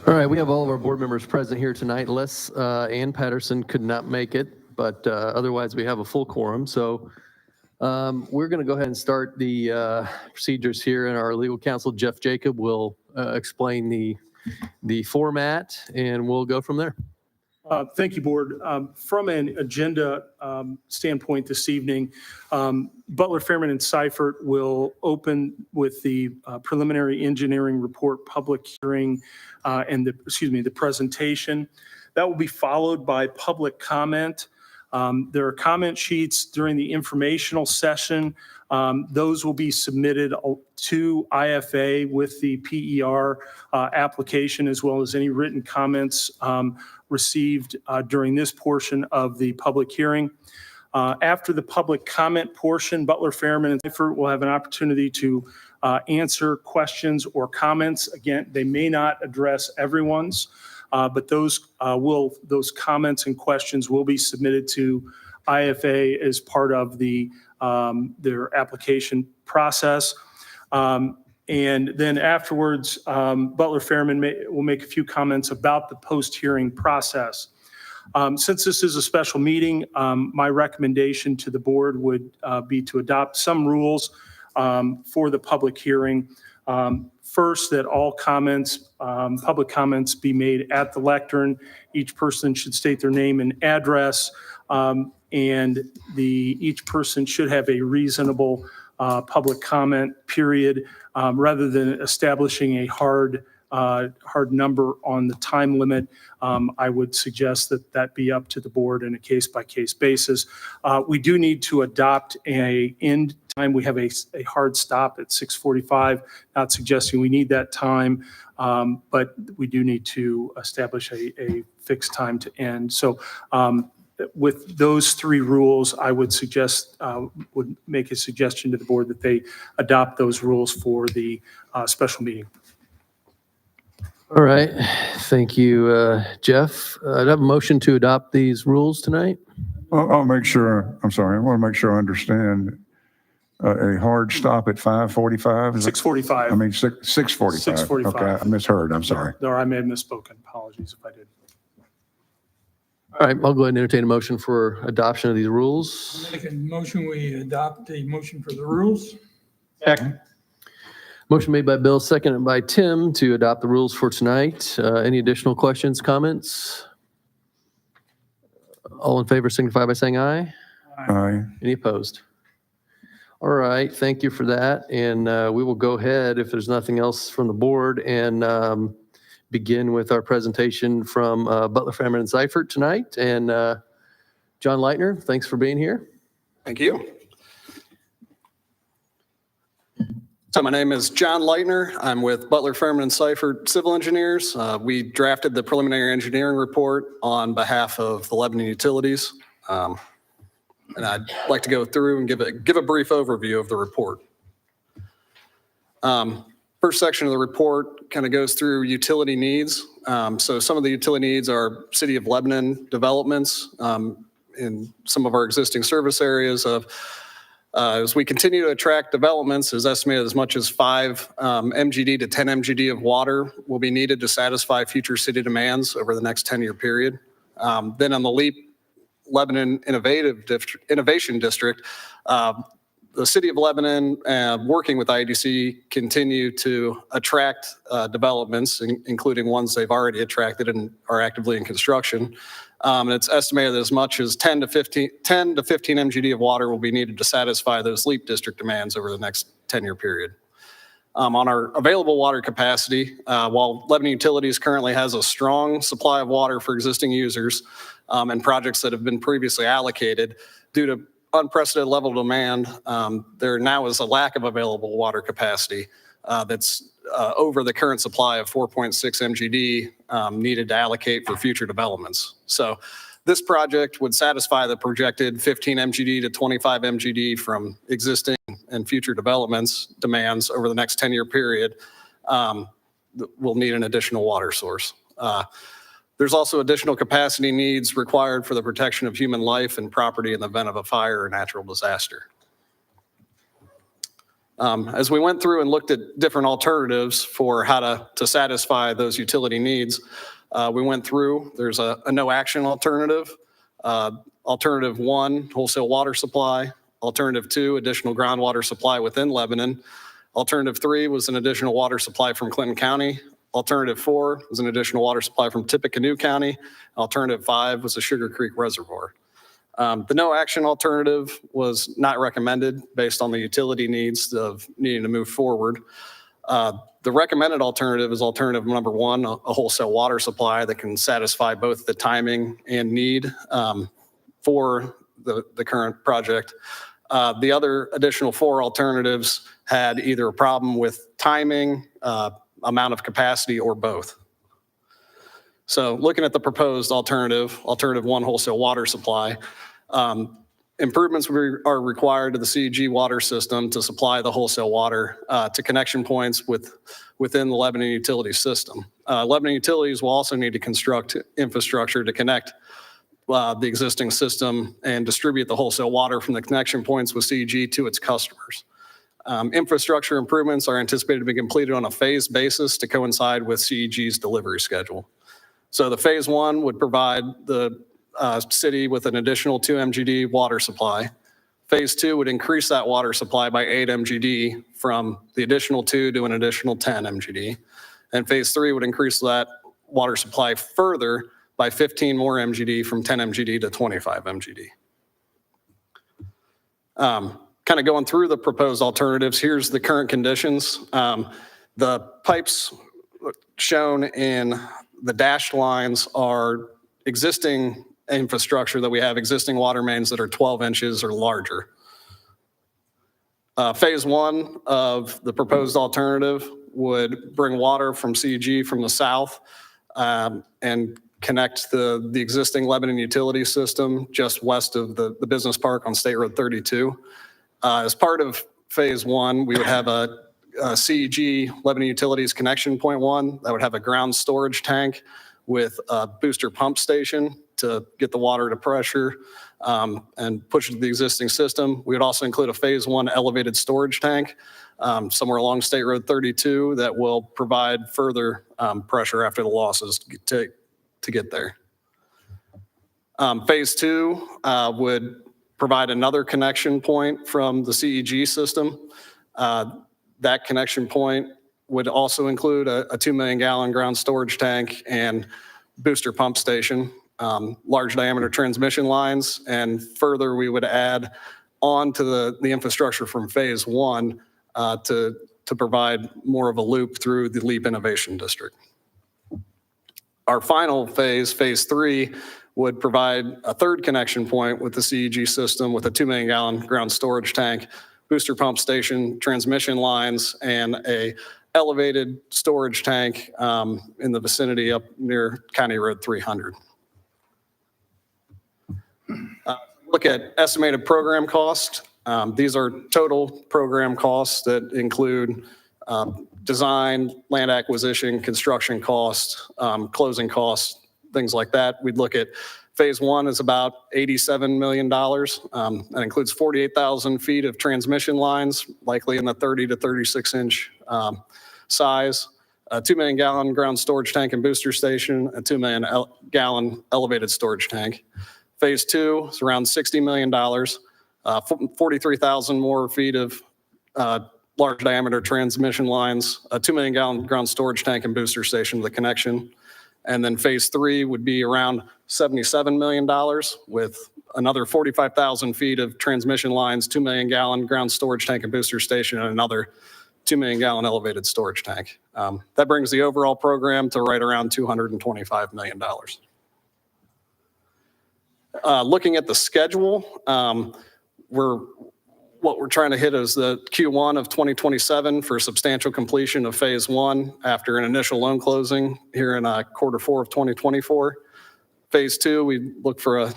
All right, we have all of our board members present here tonight, unless Ann Patterson could not make it, but otherwise we have a full quorum. So we're going to go ahead and start the procedures here, and our legal counsel, Jeff Jacob, will explain the format, and we'll go from there. Thank you, Board. From an agenda standpoint this evening, Butler, Fairman, and Seifert will open with the preliminary engineering report public hearing and the presentation. That will be followed by public comment. There are comment sheets during the informational session. Those will be submitted to IFA with the PER application, as well as any written comments received during this portion of the public hearing. After the public comment portion, Butler, Fairman, and Seifert will have an opportunity to answer questions or comments. Again, they may not address everyone's, but those comments and questions will be submitted to IFA as part of their application process. And then afterwards, Butler Fairman will make a few comments about the post-hearing process. Since this is a special meeting, my recommendation to the board would be to adopt some rules for the public hearing. First, that all comments, public comments, be made at the lectern. Each person should state their name and address, and each person should have a reasonable public comment period, rather than establishing a hard number on the time limit. I would suggest that be up to the board on a case-by-case basis. We do need to adopt an end time. We have a hard stop at 6:45, not suggesting we need that time, but we do need to establish a fixed time to end. So with those three rules, I would make a suggestion to the board that they adopt those rules for the special meeting. All right, thank you, Jeff. I have a motion to adopt these rules tonight. I'll make sure, I'm sorry, I want to make sure I understand. A hard stop at 5:45? 6:45. I mean, 6:45. 6:45. Okay, I misheard, I'm sorry. No, I may have misspoken. Apologies if I did. All right, I'll go ahead and entertain a motion for adoption of these rules. Make a motion, we adopt a motion for the rules. Second. Motion made by Bill, seconded by Tim to adopt the rules for tonight. Any additional questions, comments? All in favor signify by saying aye. Aye. Any opposed? All right, thank you for that. And we will go ahead, if there's nothing else from the board, and begin with our presentation from Butler, Fairman, and Seifert tonight. And John Leitner, thanks for being here. Thank you. So my name is John Leitner. I'm with Butler, Fairman, and Seifert Civil Engineers. We drafted the preliminary engineering report on behalf of the Lebanon Utilities. And I'd like to go through and give a brief overview of the report. First section of the report kind of goes through utility needs. So some of the utility needs are City of Lebanon developments in some of our existing service areas. As we continue to attract developments, is estimated as much as 5 MGD to 10 MGD of water will be needed to satisfy future city demands over the next 10-year period. Then on the LEAP Lebanon Innovation District, the City of Lebanon, working with IDC, continue to attract developments, including ones they've already attracted and are actively in construction. And it's estimated that as much as 10 to 15 MGD of water will be needed to satisfy those LEAP district demands over the next 10-year period. On our available water capacity, while Lebanon Utilities currently has a strong supply of water for existing users and projects that have been previously allocated, due to unprecedented level of demand, there now is a lack of available water capacity that's over the current supply of 4.6 MGD needed to allocate for future developments. So this project would satisfy the projected 15 MGD to 25 MGD from existing and future developments demands over the next 10-year period. We'll need an additional water source. There's also additional capacity needs required for the protection of human life and property in the event of a fire or natural disaster. As we went through and looked at different alternatives for how to satisfy those utility needs, we went through, there's a no action alternative. Alternative 1, wholesale water supply. Alternative 2, additional groundwater supply within Lebanon. Alternative 3 was an additional water supply from Clinton County. Alternative 4 was an additional water supply from Tippecanoe County. Alternative 5 was a Sugar Creek Reservoir. The no action alternative was not recommended based on the utility needs of needing to move forward. The recommended alternative is alternative number 1, a wholesale water supply that can satisfy both the timing and need for the current project. The other additional 4 alternatives had either a problem with timing, amount of capacity, or both. So looking at the proposed alternative 1, wholesale water supply, improvements are required to the CEG water system to supply the wholesale water to connection points within the Lebanon utility system. Lebanon Utilities will also need to construct infrastructure to connect the existing system and distribute the wholesale water from the connection points with CEG to its customers. Infrastructure improvements are anticipated to be completed on a phased basis to coincide with CEG's delivery schedule. So the phase 1 would provide the city with an additional 2 MGD water supply. Phase 2 would increase that water supply by 8 MGD from the additional 2 to an additional 10 MGD. And phase 3 would increase that water supply further by 15 more MGD from 10 MGD to 25 MGD. Kind of going through the proposed alternatives, here's the current conditions. The pipes shown in the dashed lines are existing infrastructure that we have, existing water mains that are 12 inches or larger. Phase 1 of the proposed alternative would bring water from CEG from the south and connect the existing Lebanon utility system just west of the business park on State Road 32. As part of phase 1, we would have a CEG Lebanon Utilities Connection Point 1 that would have a ground storage tank with a booster pump station to get the water to pressure and push it to the existing system. We would also include a phase 1 elevated storage tank somewhere along State Road 32 that will provide further pressure after the losses to get there. Phase 2 would provide another connection point from the CEG system. That connection point would also include a 2 million gallon ground storage tank and booster pump station, large diameter transmission lines, and further we would add on to the infrastructure from phase 1 to provide more of a loop through the LEAP Innovation District. Our final phase, phase 3, would provide a third connection point with the CEG system with a 2 million gallon ground storage tank, booster pump station, transmission lines, and a elevated storage tank in the vicinity up near County Road 300. Look at estimated program cost. These are total program costs that include design, land acquisition, construction costs, closing costs, things like that. We'd look at phase 1 is about $87 million. That includes 48,000 feet of transmission lines, likely in the 30 to 36 inch size, a 2 million gallon ground storage tank and booster station, a 2 million gallon elevated storage tank. Phase 2 is around $60 million, 43,000 more feet of large diameter transmission lines, a 2 million gallon ground storage tank and booster station with a connection. And then phase 3 would be around $77 million with another 45,000 feet of transmission lines, 2 million gallon ground storage tank and booster station, and another 2 million gallon elevated storage tank. That brings the overall program to right around $225 million. Looking at the schedule, what we're trying to hit is the Q1 of 2027 for substantial completion of phase 1 after an initial loan closing here in Q4 of 2024. Phase 2, we look for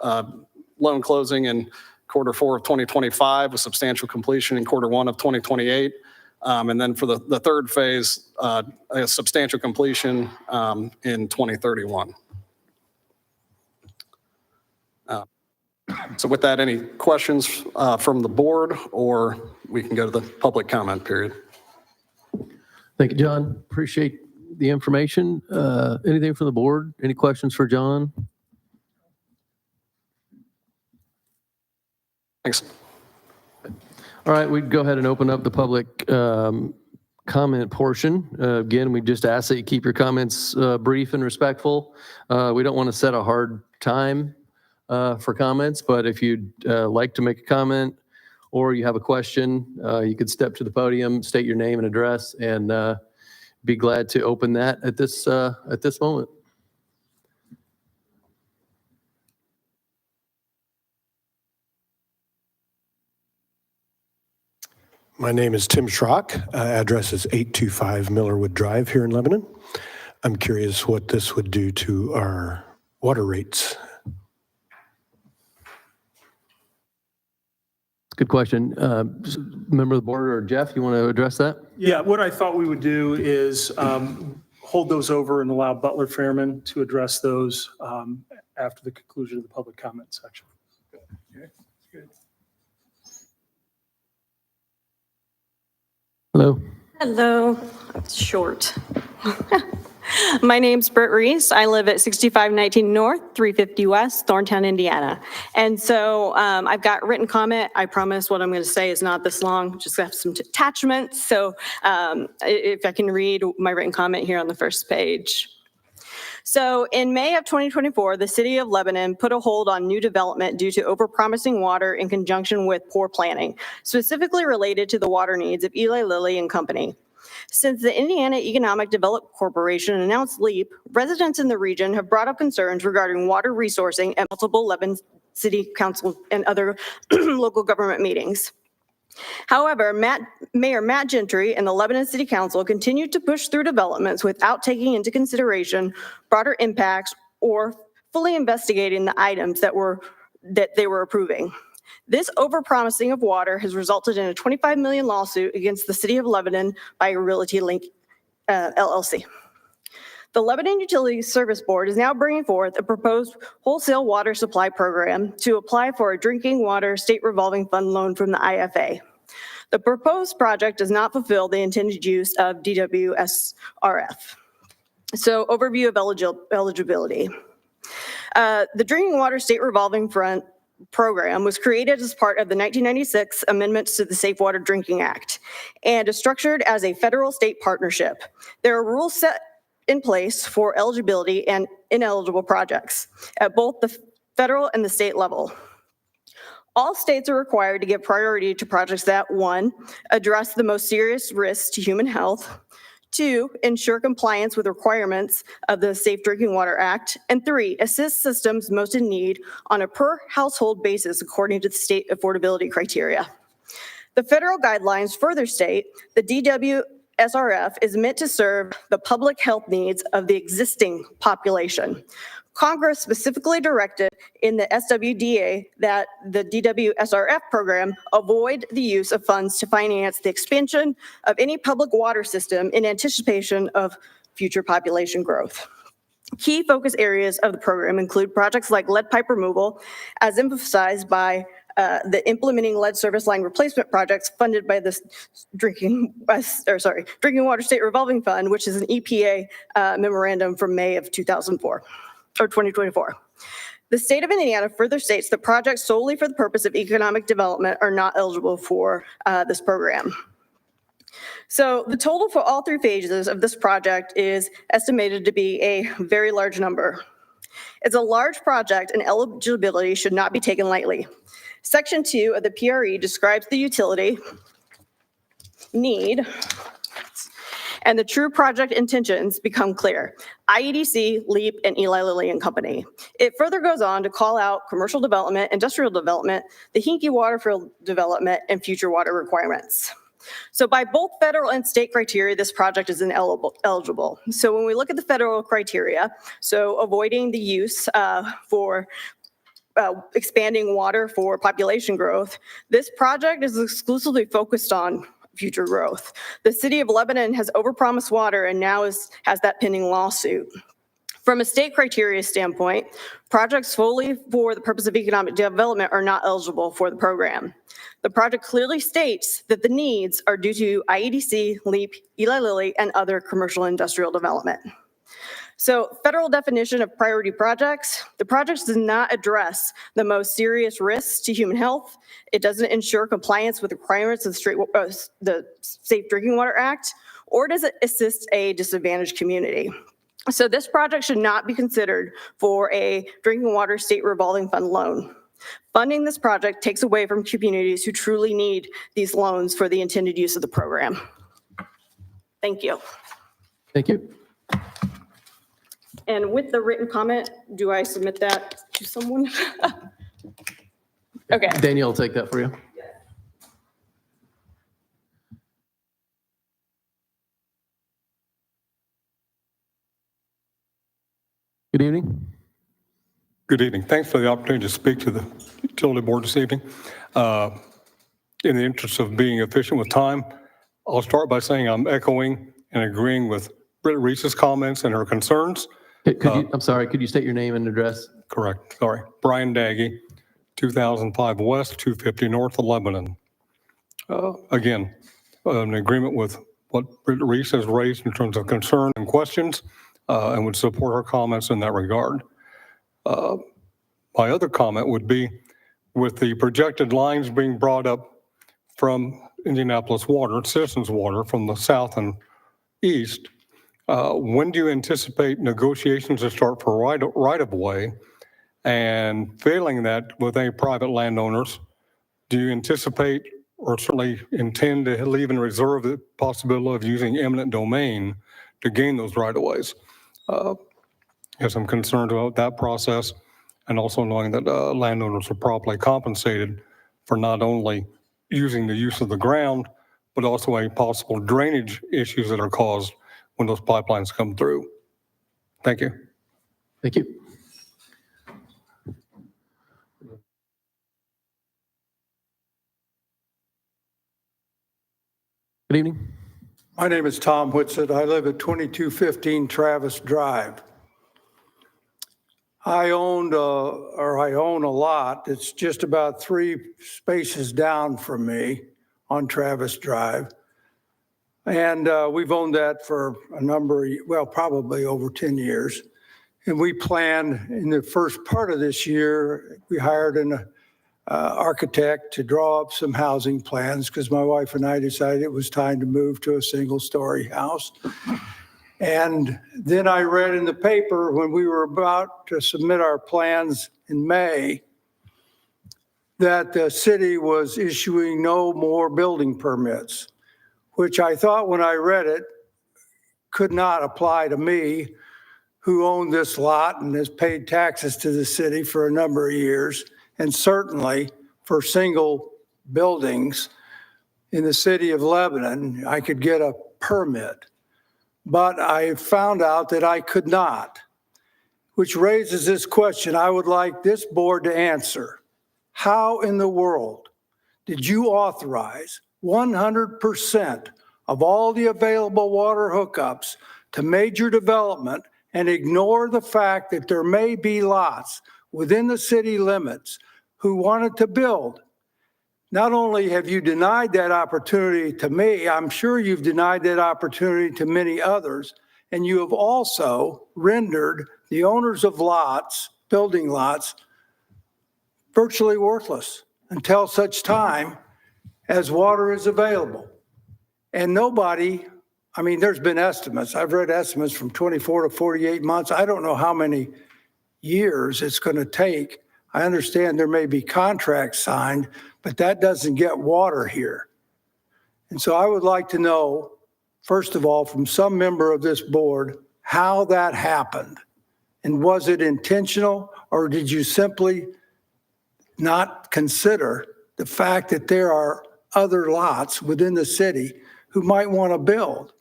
a loan closing in Q4 of 2025 with substantial completion in Q1 of 2028. And then for the third phase, a substantial completion in 2031. So with that, any questions from the board, or we can go to the public comment period? Thank you, John. Appreciate the information. Anything from the board? Any questions for John? Thanks. All right, we'd go ahead and open up the public comment portion. Again, we just ask that you keep your comments brief and respectful. We don't want to set a hard time for comments, but if you'd like to make a comment or you have a question, you could step to the podium, state your name and address, and be glad to open that at this moment. My name is Tim Schrock. Address is 825 Millerwood Drive here in Lebanon. I'm curious what this would do to our water rates. Good question. Member of the board or Jeff, you want to address that? Yeah, what I thought we would do is hold those over and allow Butler Fairman to address those after the conclusion of the public comment section. Hello. Hello. That's short. My name's Britt Reese. I live at 6519 North, 350 West, Thorntown, Indiana. And so I've got written comment. I promise what I'm going to say is not this long, just have some attachments. So if I can read my written comment here on the first page. So in May of 2024, the city of Lebanon put a hold on new development due to overpromising water in conjunction with poor planning, specifically related to the water needs of Eli Lilly and Company. Since the Indiana Economic Development Corporation announced LEAP, residents in the region have brought up concerns regarding water resourcing at multiple Lebanon City Council and other local government meetings. However, Mayor Matt Gentry and the Lebanon City Council continued to push through developments without taking into consideration broader impacts or fully investigating the items that they were approving. This overpromising of water has resulted in a $25 million lawsuit against the City of Lebanon by Realty Link LLC. The Lebanon Utility Service Board is now bringing forth a proposed wholesale water supply program to apply for a drinking water state revolving fund loan from the IFA. The proposed project does not fulfill the intended use of DWSRF. So overview of eligibility. The Drinking Water State Revolving Fund program was created as part of the 1996 amendments to the Safe Water Drinking Act and is structured as a federal-state partnership. There are rules set in place for eligibility and ineligible projects at both the federal and the state level. All states are required to give priority to projects that, 1, address the most serious risks to human health, 2, ensure compliance with requirements of the Safe Drinking Water Act, and 3, assist systems most in need on a per household basis according to the state affordability criteria. The federal guidelines further state the DWSRF is meant to serve the public health needs of the existing population. Congress specifically directed in the SWDA that the DWSRF program avoid the use of funds to finance the expansion of any public water system in anticipation of future population growth. Key focus areas of the program include projects like lead pipe removal, as emphasized by the implementing lead service line replacement projects funded by the Drinking Water State Revolving Fund, which is an EPA memorandum from May of 2024. The state of Indiana further states that projects solely for the purpose of economic development are not eligible for this program. So the total for all 3 phases of this project is estimated to be a very large number. It's a large project and eligibility should not be taken lightly. Section 2 of the PRE describes the utility need and the true project intentions become clear. IEDC, LEAP, and Eli Lilly and Company. It further goes on to call out commercial development, industrial development, the Hinkie Waterfield development, and future water requirements. So by both federal and state criteria, this project is ineligible. So when we look at the federal criteria, so avoiding the use for expanding water for population growth, this project is exclusively focused on future growth. The city of Lebanon has overpromised water and now has that pending lawsuit. From a state criteria standpoint, projects solely for the purpose of economic development are not eligible for the program. The project clearly states that the needs are due to IEDC, LEAP, Eli Lilly, and other commercial industrial development. So federal definition of priority projects, the project does not address the most serious risks to human health. It doesn't ensure compliance with requirements of the Safe Drinking Water Act, or does it assist a disadvantaged community. So this project should not be considered for a drinking water state revolving fund loan. Funding this project takes away from communities who truly need these loans for the intended use of the program. Thank you. Thank you. And with the written comment, do I submit that to someone? Okay. Danielle will take that for you. Good evening. Good evening. Thanks for the opportunity to speak to the utility board this evening. In the interest of being efficient with time, I'll start by saying I'm echoing and agreeing with Britt Reese's comments and her concerns. I'm sorry, could you state your name and address? Correct, sorry. Brian Daggy, 2005 West, 250 North of Lebanon. Again, in agreement with what Britt Reese has raised in terms of concern and questions, and would support her comments in that regard. My other comment would be, with the projected lines being brought up from Indianapolis Water, Citizens Water, from the south and east, when do you anticipate negotiations to start for right-of-way? And failing that with any private landowners, do you anticipate or certainly intend to leave in reserve the possibility of using eminent domain to gain those right-of-ways? Yes, I'm concerned about that process, and also knowing that landowners are properly compensated for not only using the use of the ground, but also any possible drainage issues that are caused when those pipelines come through. Thank you. Thank you. Good evening. My name is Tom Whitsett. I live at 2215 Travis Drive. I own a lot that's just about 3 spaces down from me on Travis Drive. And we've owned that for a number of, well, probably over 10 years. And we planned in the first part of this year, we hired an architect to draw up some housing plans because my wife and I decided it was time to move to a single-story house. And then I read in the paper when we were about to submit our plans in May that the city was issuing no more building permits, which I thought when I read it could not apply to me, who owned this lot and has paid taxes to the city for a number of years, and certainly for single buildings in the city of Lebanon, I could get a permit. But I found out that I could not, which raises this question I would like this board to answer. How in the world did you authorize 100% of all the available water hookups to major development and ignore the fact that there may be lots within the city limits who wanted to build? Not only have you denied that opportunity to me, I'm sure you've denied that opportunity to many others, and you have also rendered the owners of lots, building lots, virtually worthless until such time as water is available. And nobody, I mean, there's been estimates. I've read estimates from 24 to 48 months. I don't know how many years it's going to take. I understand there may be contracts signed, but that doesn't get water here. And so I would like to know, first of all, from some member of this board, how that happened. And was it intentional, or did you simply not consider the fact that there are other lots within the city who might want to build?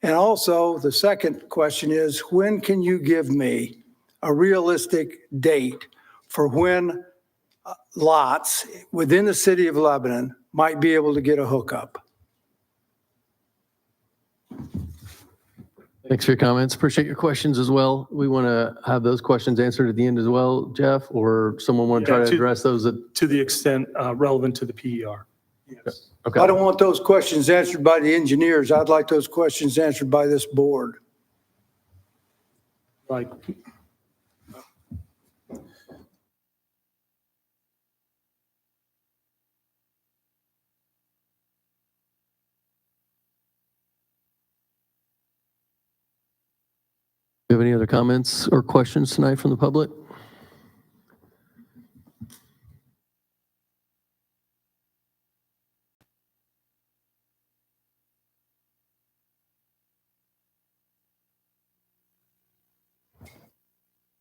And also, the second question is, when can you give me a realistic date for when lots within the city of Lebanon might be able to get a hookup? Thanks for your comments. Appreciate your questions as well. We want to have those questions answered at the end as well, Jeff, or someone want to try to address those at, To the extent relevant to the PER. Yes. okay. I don't want those questions answered by the engineers. I'd like those questions answered by this board. Like, Do you have any other comments or questions tonight from the public?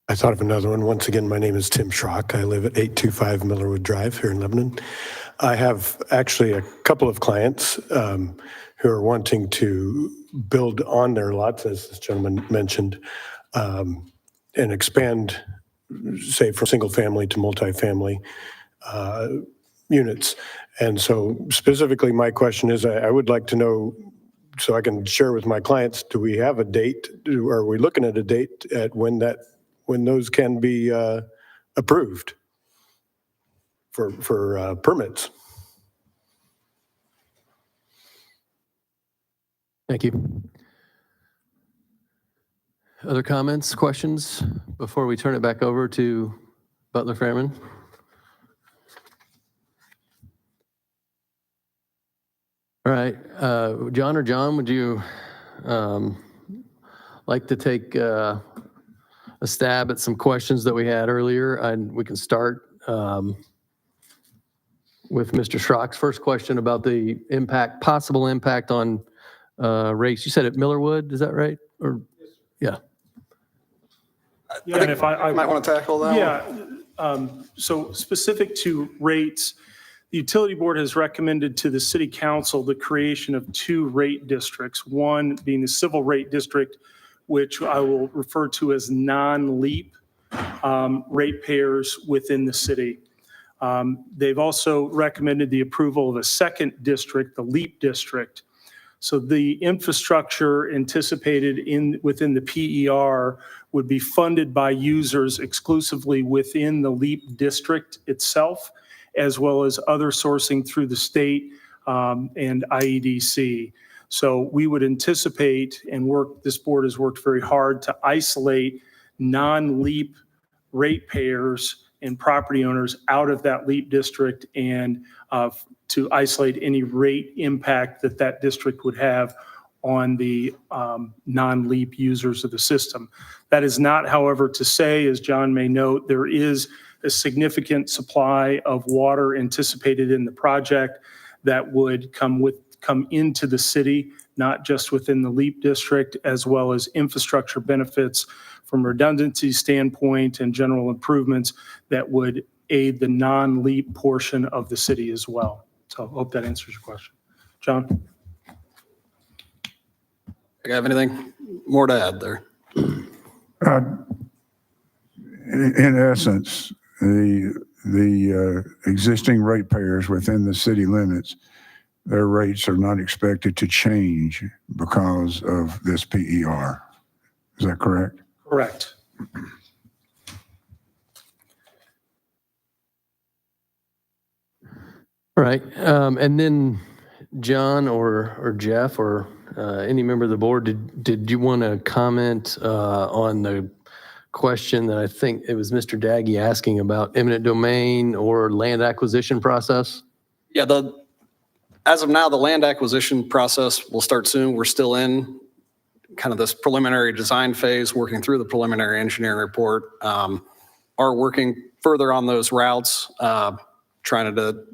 I thought of another one. Once again, my name is Tim Schrock. I live at 825 Millerwood Drive here in Lebanon. I have actually a couple of clients who are wanting to build on their lots, as this gentleman mentioned, and expand, say, from single family to multifamily units. And so specifically, my question is, I would like to know, so I can share with my clients, do we have a date? Are we looking at a date at when those can be approved for permits? Thank you. Other comments, questions before we turn it back over to Butler Fairman? All right, John or John, would you like to take a stab at some questions that we had earlier? And we can start with Mr. Schrock's first question about the possible impact on race. You said at Millerwood, is that right? Or, yeah. yeah, and if I Might want to tackle that one. Yeah, so specific to rates, the utility board has recommended to the city council the creation of 2 rate districts, one being the civil rate district, which I will refer to as non-LEAP ratepayers within the city. They've also recommended the approval of a second district, the LEAP district. So the infrastructure anticipated within the PER would be funded by users exclusively within the LEAP district itself, as well as other sourcing through the state and IEDC. So we would anticipate this board has worked very hard to isolate non-LEAP ratepayers and property owners out of that LEAP district and to isolate any rate impact that district would have on the non-LEAP users of the system. That is not, however, to say, as John may note, there is a significant supply of water anticipated in the project that would come into the city, not just within the LEAP district, as well as infrastructure benefits from redundancy standpoint and general improvements that would aid the non-LEAP portion of the city as well. So I hope that answers your question. John? You have anything more to add there? In essence, the existing ratepayers within the city limits, their rates are not expected to change because of this PER. Is that correct? Correct. All right, and then John or Jeff or any member of the board, did you want to comment on the question that I think it was Mr. Daggy asking about eminent domain or land acquisition process? Yeah, as of now, the land acquisition process will start soon. We're still in kind of this preliminary design phase, working through the preliminary engineering report, are working further on those routes, trying to,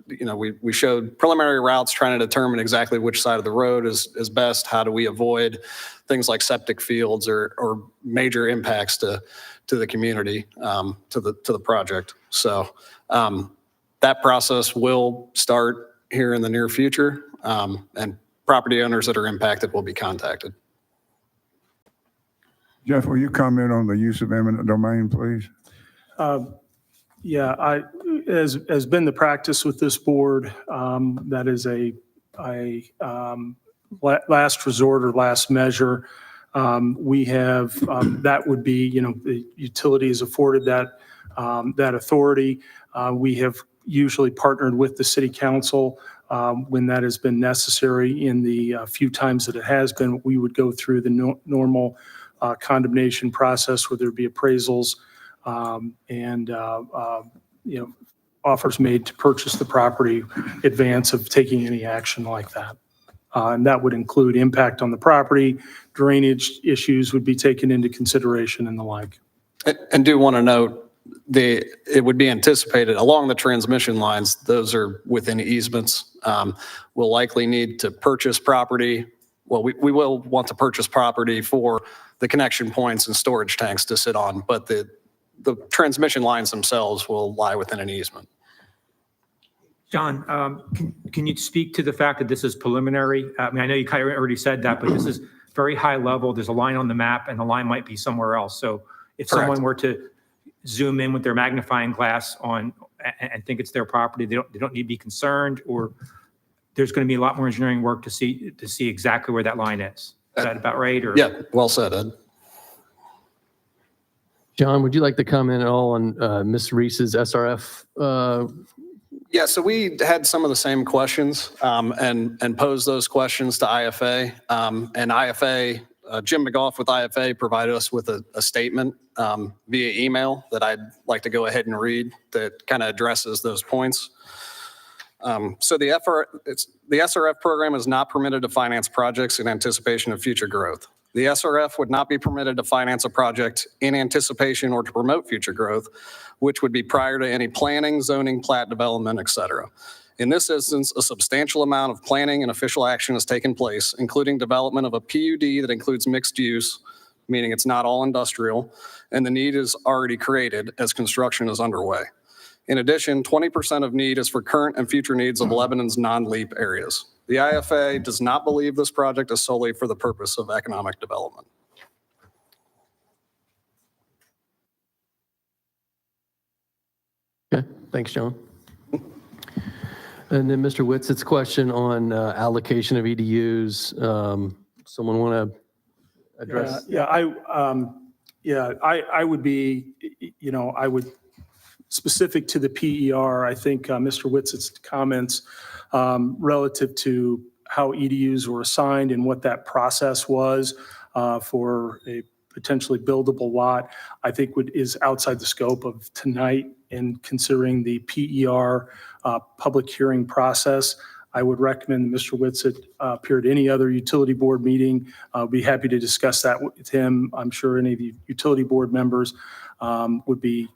we showed preliminary routes, trying to determine exactly which side of the road is best. How do we avoid things like septic fields or major impacts to the community, to the project. So that process will start here in the near future, and property owners that are impacted will be contacted. Jeff, will you comment on the use of eminent domain, please? Yeah, as been the practice with this board, that is a last resort or last measure. We have, that would be, the utility is afforded that authority. We have usually partnered with the city council when that has been necessary. In the few times that it has been, we would go through the normal condemnation process where there'd be appraisals and offers made to purchase the property in advance of taking any action like that. And that would include impact on the property, drainage issues would be taken into consideration and the like. And do want to note, it would be anticipated along the transmission lines, those are within easements. We'll likely need to purchase property. Well, we will want to purchase property for the connection points and storage tanks to sit on, but the transmission lines themselves will lie within an easement. John, can you speak to the fact that this is preliminary? I mean, I know you kind of already said that, but this is very high level. There's a line on the map and the line might be somewhere else. So if Correct. someone were to zoom in with their magnifying glass on and think it's their property, they don't need to be concerned, or there's going to be a lot more engineering work to see exactly where that line is. Is that about right? Or? Yeah, well said, Ed. John, would you like to comment at all on Ms. Reese's SRF? Yeah, so we had some of the same questions and posed those questions to IFA. And IFA, Jim McGough with IFA provided us with a statement via email that I'd like to go ahead and read that kind of addresses those points. So the SRF program is not permitted to finance projects in anticipation of future growth. The SRF would not be permitted to finance a project in anticipation or to promote future growth, which would be prior to any planning, zoning, plat development, et cetera. In this instance, a substantial amount of planning and official action has taken place, including development of a PUD that includes mixed use, meaning it's not all industrial, and the need is already created as construction is underway. In addition, 20% of need is for current and future needs of Lebanon's non-LEAP areas. The IFA does not believe this project is solely for the purpose of economic development. Okay, thanks, John. And then Mr. Whitsitt's question on allocation of EDUs. Someone want to address? I would be, I would, specific to the PER, I think Mr. Whitsitt's comments relative to how EDUs were assigned and what that process was for a potentially buildable lot, I think is outside the scope of tonight. In considering the PER public hearing process, I would recommend that Mr. Whitsitt appear at any other utility board meeting. I'll be happy to discuss that with him. I'm sure any of the utility board members would be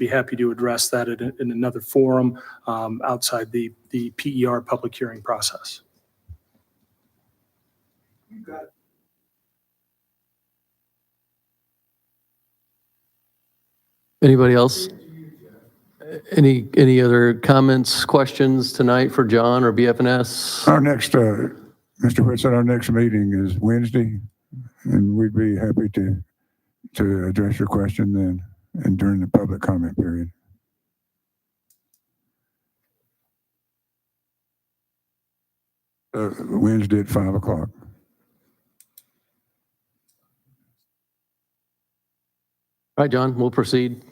happy to address that in another forum outside the PER public hearing process. Anybody else? Any other comments, questions tonight for John or BFNS? Our next, Mr. Whitsitt, our next meeting is Wednesday, and we'd be happy to address your question then and during the public comment period. Wednesday at 5 o'clock. All right, John, we'll proceed.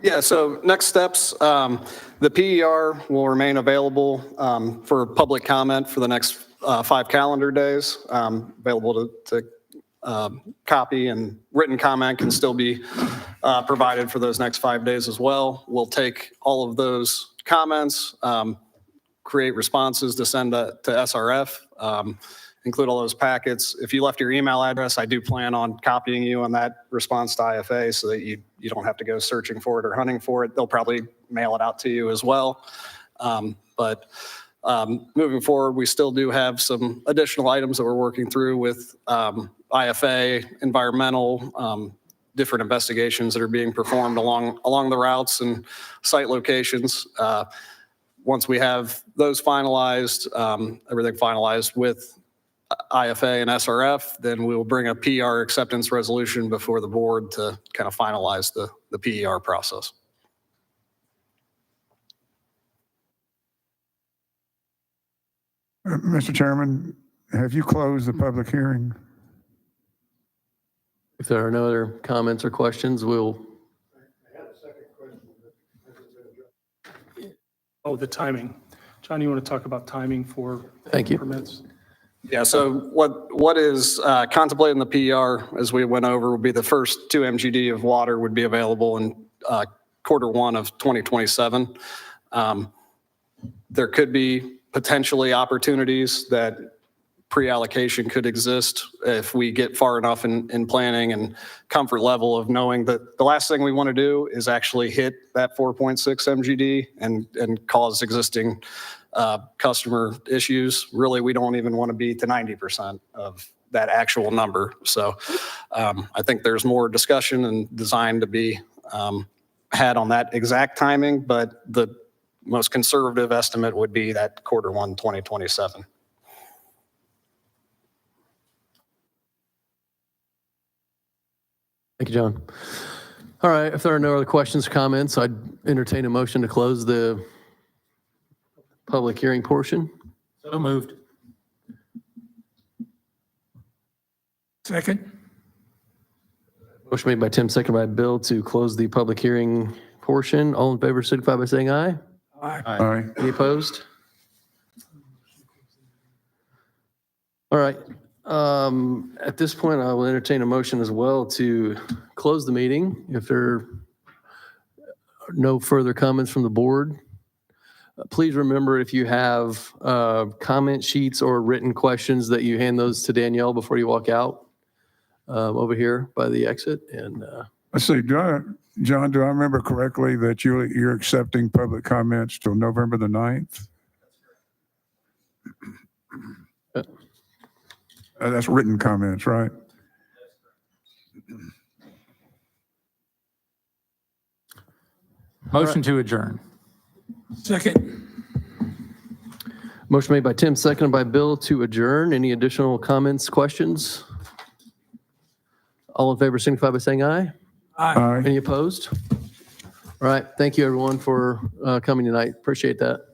Yeah, so next steps, the PER will remain available for public comment for the next 5 calendar days, available to copy, and written comment can still be provided for those next 5 days as well. We'll take all of those comments, create responses to send to SRF, include all those packets. If you left your email address, I do plan on copying you on that response to IFA so that you don't have to go searching for it or hunting for it. They'll probably mail it out to you as well. But moving forward, we still do have some additional items that we're working through with IFA, environmental, different investigations that are being performed along the routes and site locations. Once we have those finalized, everything finalized with IFA and SRF, then we will bring a PR acceptance resolution before the board to kind of finalize the PER process. Mr. Chairman, have you closed the public hearing? If there are no other comments or questions, we'll, Oh, the timing. John, you want to talk about timing for Thank you. permits? Yeah, so what is contemplated in the PER, as we went over, would be the first 2 MGD of water would be available in Q1 of 2027. There could be potentially opportunities that pre-allocation could exist if we get far enough in planning and comfort level of knowing that the last thing we want to do is actually hit that 4.6 MGD and cause existing customer issues. Really, we don't even want to be to 90% of that actual number. So I think there's more discussion and design to be had on that exact timing, but the most conservative estimate would be that Q1 2027. thank you, John. All right, if there are no other questions, or comments, I'd entertain a motion to close the public hearing portion. So moved. Second? Motion made by Tim, second by Bill to close the public hearing portion. All in favor signify by saying aye. Aye. Aye. Any opposed? All right. At this point, I will entertain a motion as well to close the meeting. If there are no further comments from the board, please remember if you have comment sheets or written questions that you hand those to Danielle before you walk out over here by the exit. And Let's see, John, do I remember correctly that you're accepting public comments till November the 9th? That's written comments, right? Motion to adjourn. Second? motion made by Tim, seconded by Bill to adjourn. Any additional comments, questions? All in favor signify by saying aye. Aye. Any opposed? All right, thank you everyone for coming tonight. Appreciate that.